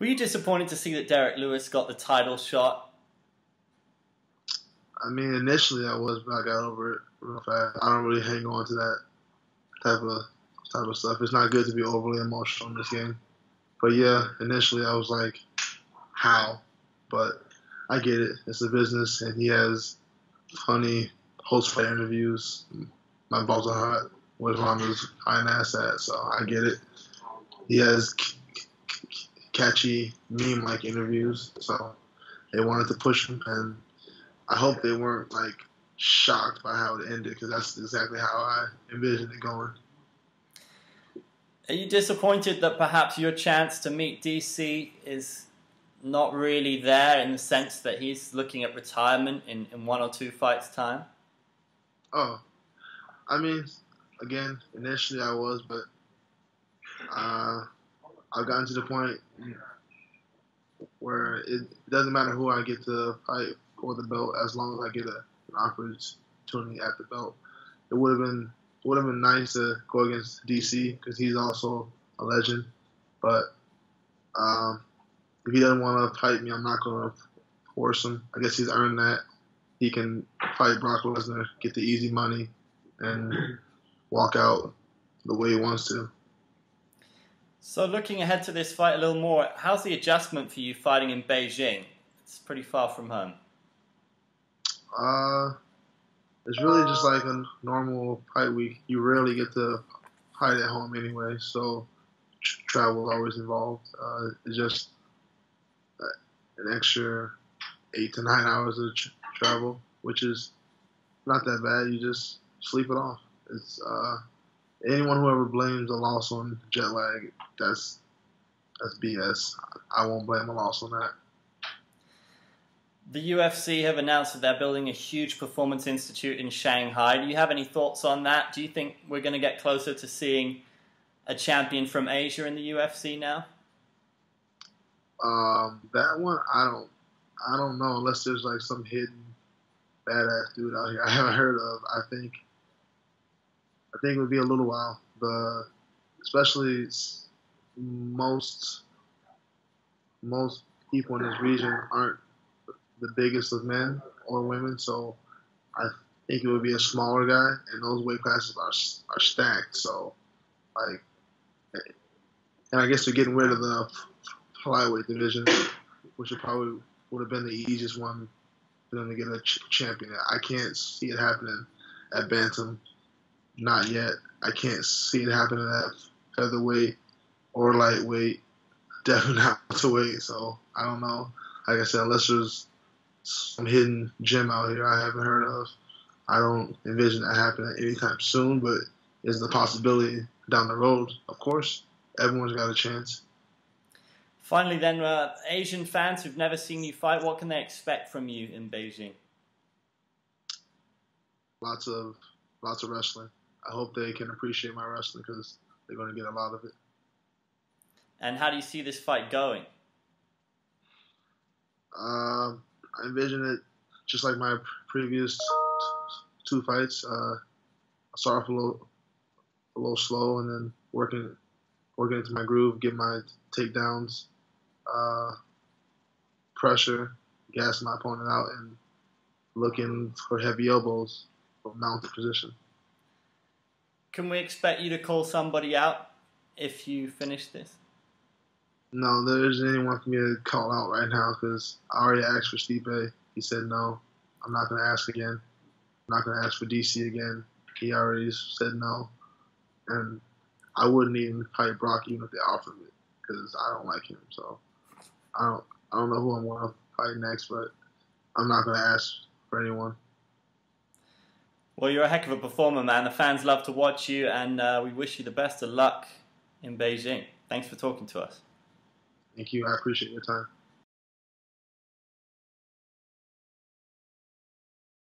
Were you disappointed to see that Derek Lewis got the title shot? I mean, initially I was, but I got over it real fast. I don't really hang on to that type of stuff. It's not good to be overly emotional in this game. But yeah, initially I was like, how? But I get it. It's a business, and he has funny post-fight interviews. My balls are hot. Where's Ronda's fine ass at? So I get it. He has catchy meme-like interviews, so they wanted to push him, and I hope they weren't like shocked by how it ended, because that's exactly how I envisioned it going. Are you disappointed that perhaps your chance to meet DC is not really there, in the sense that he's looking at retirement in 1 or 2 fights' time? Oh, I mean, again, initially I was, but I've gotten to the point where it doesn't matter who I get to fight for the belt, as long as I get an opportunity at the belt. It would have been nice to go against DC, because he's also a legend. But if he doesn't want to fight me, I'm not going to force him. I guess he's earned that. He can fight Brock Lesnar, get the easy money, and walk out the way he wants to. So looking ahead to this fight a little more, how's the adjustment for you fighting in Beijing? It's pretty far from home. It's really just like a normal fight week. You rarely get to fight at home anyway, so travel is always involved. It's just an extra 8 to 9 hours of travel, which is not that bad. You just sleep it off. It's anyone who ever blames a loss on jet lag, that's BS. I won't blame a loss on that. The UFC have announced that they're building a huge performance institute in Shanghai. Do you have any thoughts on that? Do you think we're going to get closer to seeing a champion from Asia in the UFC now? That one, I don't know, unless there's like some hidden badass dude out here I haven't heard of. I think it would be a little while. Especially most people in this region aren't the biggest of men or women, so I think it would be a smaller guy, and those weight classes are stacked. So, like, and I guess they're getting rid of the flyweight division, which would have been the easiest one for them to get a champion. I can't see it happening at bantam, not yet. I can't see it happening at featherweight or lightweight, definitely not welterweight. So I don't know. Like I said, unless there's some hidden gem out here I haven't heard of, I don't envision that happening anytime soon, but is the possibility down the road. Of course, everyone's got a chance. Finally then, Asian fans who've never seen you fight, what can they expect from you in Beijing? Lots of wrestling. I hope they can appreciate my wrestling, because they're going to get a lot of it. And how do you see this fight going? I envision it just like my previous 2 fights. I start off a little slow, and then working into my groove, get my takedowns, pressure, gas my opponent out, and looking for heavy elbows from mounted position. Can we expect you to call somebody out if you finish this? No, there isn't anyone for me to call out right now, because I already asked for Stipe. He said no. I'm not going to ask again. I'm not going to ask for DC again. He already said no. And I wouldn't even fight Brock even if they offered me, because I don't like him. So I don't know who I'm going to fight next, but I'm not going to ask for anyone. Well, you're a heck of a performer, man. The fans love to watch you, and we wish you the best of luck in Beijing. Thanks for talking to us. Thank you. I appreciate your time.